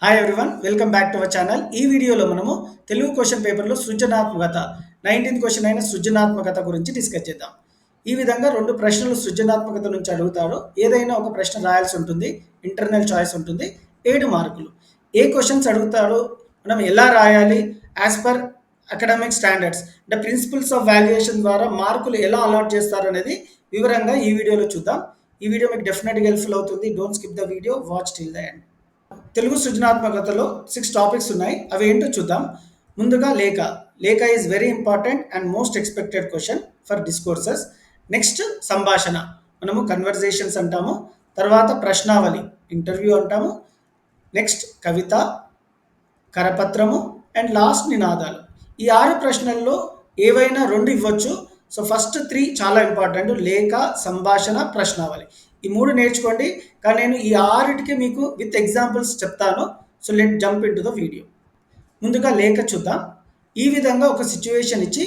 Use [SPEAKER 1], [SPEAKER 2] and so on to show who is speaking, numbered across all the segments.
[SPEAKER 1] Hi everyone welcome back to our channel. ఈ వీడియోలో మనము తెలుగు క్వశ్చన్ పేపర్లో సృజనాత్మకత 19th క్వశ్చన్ అయిన సృజనాత్మకత గురించి డిస్కస్ చేద్దాం. ఈ విధంగా రెండు ప్రశ్నలు సృజనాత్మకత నుంచి అడుగుతారు. ఏదైనా ఒక ప్రశ్న రాయాల్సి ఉంటుంది, ఇంటర్నల్ చాయిస్ ఉంటుంది, 7 మార్కులు. ఏ క్వశ్చన్స్ అడుగుతారో మనం ఎలా రాయాలి యాజ్ పర్ అకాడమిక్ స్టాండర్డ్స్ అంటే ప్రిన్సిపల్స్ ఆఫ్ వాల్యుయేషన్ ద్వారా మార్కులు ఎలా అలాట్ చేస్తారు అనేది వివరంగా ఈ వీడియోలో చూద్దాం. ఈ వీడియో మీకు డెఫినెట్గా హెల్ప్ఫుల్ అవుతుంది. Don't skip the video, watch till the end. Telugu సృజనాత్మకతలో 6 టాపిక్స్ ఉన్నాయి. అవి ఏంటో చూద్దాం. ముందుగా లేఖ. లేఖ is very important and most expected question for discourses. Next సంభాషణ, మనము కన్వర్జేషన్స్ అంటాము. తర్వాత ప్రశ్నావళి, ఇంటర్వ్యూ అంటాము. నెక్స్ట్ కవిత, కరపత్రము అండ్ లాస్ట్ నినాదాలు. ఈ 6 ప్రశ్నల్లో ఏవైనా 2 ఇవ్వచ్చు. సో ఫస్ట్ 3 చాలా ఇంపార్టెంట్: లేఖ, సంభాషణ, ప్రశ్నావళి. ఈ 3 నేర్చుకోండి. కానీ నేను ఈ 6టికి మీకు విత్ ఎగ్జాంపుల్స్ చెప్తాను. So let jump in to the video. ముందుగా లేఖ చూద్దాం. ఈ విధంగా ఒక సిచ్యువేషన్ ఇచ్చి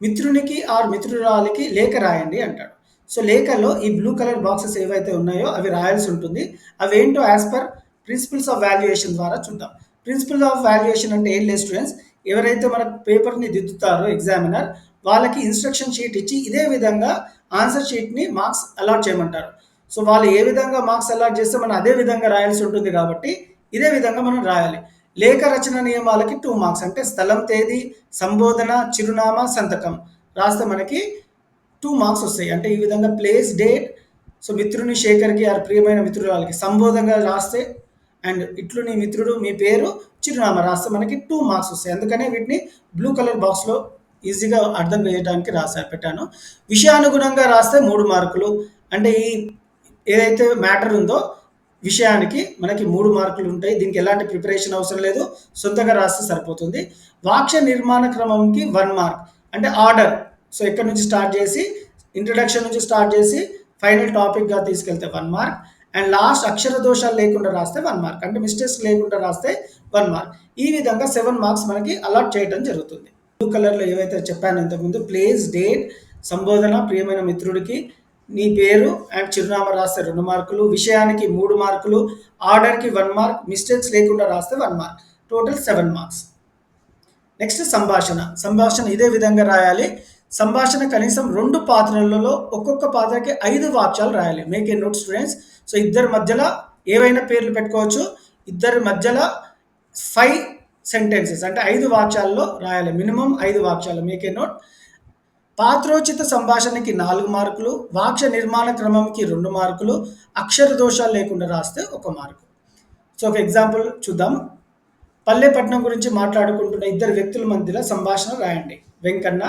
[SPEAKER 1] మిత్రునికి ఆర్ మిత్రురాలికి లేఖ రాయండి అంటాడు. సో లేఖలో ఈ బ్లూ కలర్ బాక్సెస్ ఏవైతే ఉన్నాయో అవి రాయాల్సి ఉంటుంది. అవి ఏంటో as per principles of valuation ద్వారా చూద్దాం. ప్రిన్సిపల్ ఆఫ్ వాల్యుయేషన్ అంటే ఏం లేదు స్టూడెంట్స్, ఎవరైతే మన పేపర్ని దిద్దుతారో ఎగ్జామినర్ వాళ్ళకి ఇన్స్ట్రక్షన్ షీట్ ఇచ్చి ఇదే విధంగా ఆన్సర్ షీట్ని మార్క్స్ అలాట్ చేయమంటారు. సో వాళ్ళు ఏ విధంగా మార్క్స్ అలాట్ చేస్తే మనం అదే విధంగా రాయాల్సి ఉంటుంది కాబట్టి ఇదే విధంగా మనం రాయాలి. లేఖ రచన నియమాలకి 2 మార్క్స్ అంటే స్థలం, తేదీ, సంబోధన, చిరునామా, సంతకం రాస్తే మనకి 2 మార్క్స్ వస్తాయి. అంటే ఈ విధంగా ప్లేస్, డేట్, సో మిత్రుని శేఖర్కి ఆర్ ప్రియమైన మిత్రురాలకి సంబోధనగా రాస్తే అండ్ ఇట్లు నీ మిత్రుడు, మీ పేరు, చిరునామా రాస్తే మనకి 2 మార్క్స్ వస్తాయి. అందుకనే వీటిని బ్లూ కలర్ బాక్స్లో ఈజీగా అర్థం చేయడానికి పెట్టాను. విషయానుగుణంగా రాస్తే 3 మార్కులు. అంటే ఈ ఏదైతే మ్యాటర్ ఉందో విషయానికి మనకి 3 మార్కులు ఉంటాయి. దీనికి ఎలాంటి ప్రిపరేషన్ అవసరం లేదు, సొంతగా రాస్తే సరిపోతుంది. వాక్య నిర్మాణ క్రమంకి 1 మార్క్. అంటే ఆర్డర్, సో ఇక్కడ నుంచి స్టార్ట్ చేసి ఇంట్రడక్షన్ నుంచి స్టార్ట్ చేసి ఫైనల్ టాపిక్గా తీసుకెళ్తే 1 మార్క్. అండ్ లాస్ట్ అక్షర దోషాలు లేకుండా రాస్తే 1 మార్క్. అంటే మిస్టేక్స్ లేకుండా రాస్తే 1 మార్క్. ఈ విధంగా 7 మార్క్స్ మనకి అలాట్ చేయడం జరుగుతుంది. బ్లూ కలర్లో ఏవైతే చెప్పాను ఇంతకుముందు, ప్లేస్, డేట్, సంబోధన, ప్రియమైన మిత్రుడికి, నీ పేరు అండ్ చిరునామా రాస్తే 2 మార్కులు, విషయానికి 3 మార్కులు, ఆర్డర్కి 1 మార్క్, మిస్టేక్స్ లేకుండా రాస్తే 1 మార్క్, టోటల్ 7 మార్క్స్. నెక్స్ట్ సంభాషణ. సంభాషణ ఇదే విధంగా రాయాలి. సంభాషణ కనీసం 2 పాత్రలలో ఒక్కొక్క పాత్రకి 5 వాక్యాలు రాయాలి. Make a note students. So ఇద్దరి మధ్యలో ఏవైనా పేర్లు పెట్టుకోవచ్చు. ఇద్దరి మధ్యలో 5 సెంటెన్సెస్ అంటే 5 వాక్యాల్లో రాయాలి. మినిమం 5 వాక్యాలు. Make a note. పాత్రోచిత సంభాషణకి 4 మార్కులు, వాక్య నిర్మాణ క్రమంకి 2 మార్కులు, అక్షర దోషాలు లేకుండా రాస్తే 1 మార్కు. సో ఒక ఎగ్జాంపుల్ చూద్దాం. పల్లెపట్నం గురించి మాట్లాడుకుంటున్న ఇద్దరు వ్యక్తుల మధ్యలో సంభాషణ రాయండి. వెంకన్న: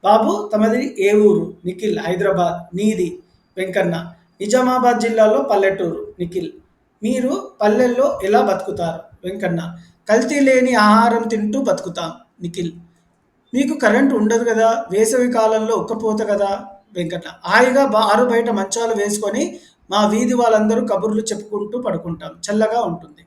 [SPEAKER 1] బాబు, తమది ఏ ఊరు? నిఖిల్: హైదరాబాద్. నీది? వెంకన్న: నిజామాబాద్ జిల్లాలో పల్లెటూరు. నిఖిల్: మీరు పల్లెల్లో ఎలా బతుకుతారు? వెంకన్న: కల్తీ లేని ఆహారం తింటూ బతుకుతాం. నిఖిల్: మీకు కరెంటు ఉండదు కదా, వేసవి కాలంలో ఉక్కపోత కదా. వెంకట: హాయిగా ఆరు బయట మంచాలు వేసుకొని మా వీధి వాళ్ళందరూ కబుర్లు చెప్పుకుంటూ పడుకుంటాం, చల్లగా ఉంటుంది.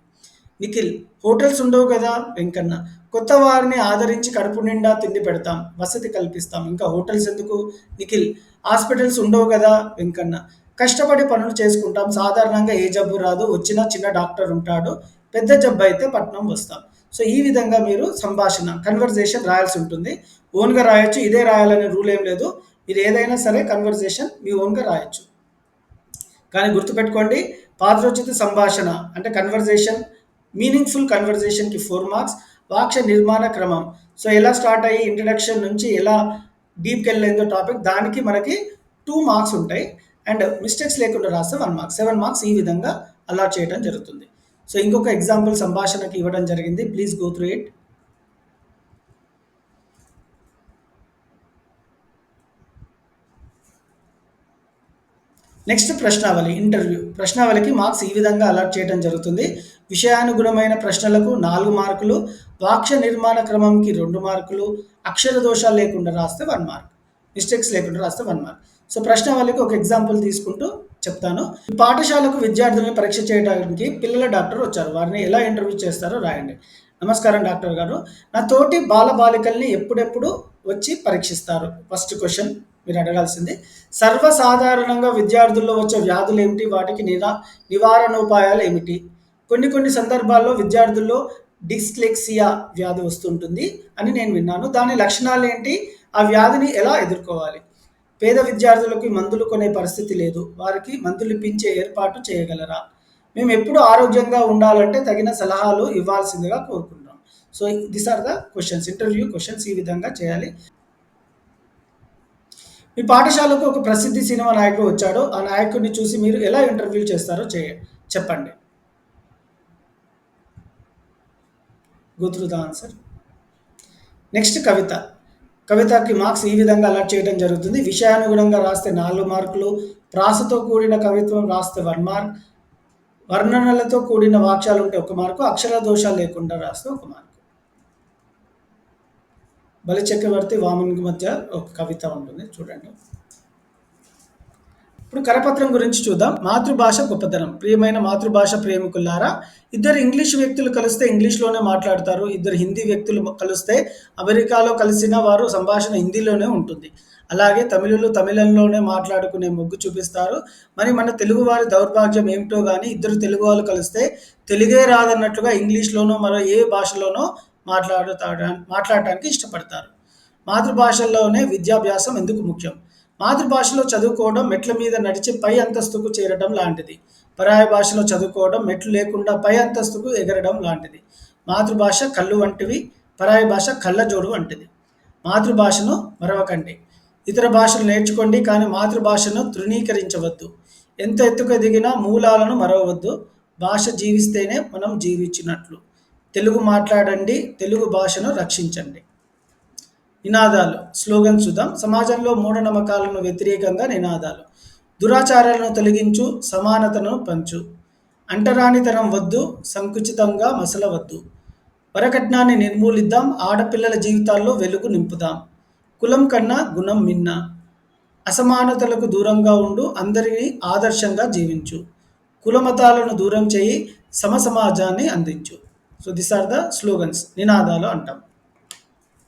[SPEAKER 1] నిఖిల్: హోటల్స్ ఉండవు కదా. వెంకన్న: కొత్త వారిని ఆదరించి కడుపు నిండా తిండి పెడతాం, వసతి కల్పిస్తాం, ఇంకా హోటల్స్ ఎందుకు. నిఖిల్: హాస్పిటల్స్ ఉండవు కదా. వెంకన్న: కష్టపడి పనులు చేసుకుంటాం, సాధారణంగా ఏ జబ్బు రాదు, వచ్చినా చిన్న డాక్టర్ ఉంటాడు, పెద్ద జబ్బు అయితే పట్నం వస్తాం. సో ఈ విధంగా మీరు సంభాషణ కన్వర్జేషన్ రాయాల్సి ఉంటుంది. ఓన్గా రాయొచ్చు, ఇదే రాయాలనే రూల్ ఏం లేదు. మీరు ఏదైనా సరే కన్వర్జేషన్ మీ ఓన్గా రాయొచ్చు. కానీ గుర్తుపెట్టుకోండి, పాత్రోచిత సంభాషణ అంటే కన్వర్జేషన్, మీనింగ్ఫుల్ కన్వర్జేషన్కి 4 మార్క్స్. వాక్య నిర్మాణ క్రమం, సో ఎలా స్టార్ట్ అయ్యి ఇంట్రడక్షన్ నుంచి ఎలా డీప్కి వెళ్ళిందో టాపిక్, దానికి మనకి 2 మార్క్స్ ఉంటాయి. అండ్ మిస్టేక్స్ లేకుండా రాస్తే 1 మార్క్, 7 మార్క్స్ ఈ విధంగా అలాట్ చేయడం జరుగుతుంది. సో ఇంకొక ఎగ్జాంపుల్ సంభాషణకి ఇవ్వడం జరిగింది. Please go through it. Next ప్రశ్నావళి, ఇంటర్వ్యూ. ప్రశ్నావళికి మార్క్స్ ఈ విధంగా అలాట్ చేయడం జరుగుతుంది. విషయానుగుణమైన ప్రశ్నలకు 4 మార్కులు, వాక్య నిర్మాణ క్రమంకి 2 మార్కులు, అక్షర దోషాలు లేకుండా రాస్తే 1 మార్క్, మిస్టేక్స్ లేకుండా రాస్తే 1 మార్క్. సో ప్రశ్నావళికి ఒక ఎగ్జాంపుల్ తీసుకుంటూ చెప్తాను. పాఠశాలకు విద్యార్థులను పరీక్ష చేయడానికి పిల్లల డాక్టర్ వచ్చారు. వారిని ఎలా ఇంటర్వ్యూ చేస్తారో రాయండి. నమస్కారం డాక్టర్ గారు, నా తోటి బాలబాలికల్ని ఎప్పుడెప్పుడు వచ్చి పరీక్షిస్తారు? ఫస్ట్ క్వశ్చన్ మీరు అడగాల్సింది. సర్వసాధారణంగా విద్యార్థుల్లో వచ్చే వ్యాధులు ఏమిటి? వాటికి నివారణోపాయాలు ఏమిటి? కొన్ని సందర్భాల్లో విద్యార్థుల్లో డిస్లెక్సియా వ్యాధి వస్తుంటుంది అని నేను విన్నాను. దాని లక్షణాలు ఏంటి? ఆ వ్యాధిని ఎలా ఎదుర్కోవాలి? పేద విద్యార్థులకు మందులు కొనే పరిస్థితి లేదు. వారికి మందులు ఇప్పించే ఏర్పాటు చేయగలరా? మేము ఎప్పుడు ఆరోగ్యంగా ఉండాలంటే తగిన సలహాలు ఇవ్వాల్సిందిగా కోరుకుంటున్నాం. So these are the questions, interview questions ఈ విధంగా చేయాలి. మీ పాఠశాలకు ఒక ప్రసిద్ధి సినిమా నాయకుడు వచ్చాడు. ఆ నాయకుడిని చూసి మీరు ఎలా ఇంటర్వ్యూ చేస్తారో చెప్పండి. Go through the answer. Next కవిత. కవితకి మార్క్స్ ఈ విధంగా అలాట్ చేయడం జరుగుతుంది. విషయానుగుణంగా రాస్తే 4 మార్కులు, ప్రాసతో కూడిన కవిత్వం రాస్తే 1 మార్క్, వర్ణనలతో కూడిన వాక్యాలు ఉంటే 1 మార్కు, అక్షర దోషాలు లేకుండా రాస్తే 1 మార్కు. బలి చక్రవర్తి వామన్కి మధ్య ఒక కవిత ఉంటుంది, చూడండి. ఇప్పుడు కరపత్రం గురించి చూద్దాం. మాతృభాష గొప్పతనం. ప్రియమైన మాతృభాష ప్రేమికులారా, ఇద్దరు ఇంగ్లీష్ వ్యక్తులు కలిస్తే ఇంగ్లీష్లోనే మాట్లాడతారు. ఇద్దరు హిందీ వ్యక్తులు కలిస్తే అమెరికాలో కలిసిన వారు సంభాషణ హిందీలోనే ఉంటుంది. అలాగే తమిళులు తమిళంలోనే మాట్లాడుకునే మొగ్గు చూపిస్తారు. మరి మన తెలుగువారి దౌర్భాగ్యం ఏమిటో కానీ ఇద్దరు తెలుగు వాళ్ళు కలిస్తే తెలుగే రాదన్నట్లుగా ఇంగ్లీష్లోనో మరో ఏ భాషలోనో మాట్లాడటానికి ఇష్టపడతారు. మాతృభాషల్లోనే విద్యాభ్యాసం ఎందుకు ముఖ్యం? మాతృభాషలో చదువుకోవడం మెట్ల మీద నడిచి పై అంతస్తుకు చేరడం లాంటిది. పరాయ భాషలో చదువుకోవడం మెట్లు లేకుండా పై అంతస్తుకు ఎగరడం లాంటిది. మాతృభాష కళ్ళు వంటివి, పరాయ భాష కళ్ళజోడు వంటిది. మాతృభాషను మరవకండి. ఇతర భాషలు నేర్చుకోండి, కానీ మాతృభాషను తృణీకరించవద్దు. ఎంత ఎత్తుకు ఎదిగినా మూలాలను మరవవద్దు. భాష జీవిస్తేనే మనం జీవించినట్లు. తెలుగు మాట్లాడండి, తెలుగు భాషను రక్షించండి. నినాదాలు, స్లోగన్ చూద్దాం. సమాజంలో మూఢనమ్మకాలను వ్యతిరేకంగా నినాదాలు. దురాచారాలను తొలగించు, సమానతను పంచు. అంటరానితనం వద్దు, సంకుచితంగా మసలవద్దు. వరకట్నాన్ని నిర్మూలిద్దాం, ఆడపిల్లల జీవితాల్లో వెలుగు నింపుదాం. కులం కన్నా గుణం మిన్న. అసమానతలకు దూరంగా ఉండు, అందరినీ ఆదర్శంగా జీవించు. కులమతాలను దూరం చేయి, సమాజాన్ని అందించు. So this are the slogans, నినాదాలు అంటాం.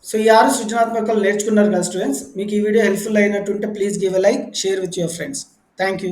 [SPEAKER 1] సో ఈ 6 సృజనాత్మకలు నేర్చుకున్నారు కదా స్టూడెంట్స్. మీకు ఈ వీడియో హెల్ప్ఫుల్ అయినట్టుంటే please give a like, share with your friends. Thank you.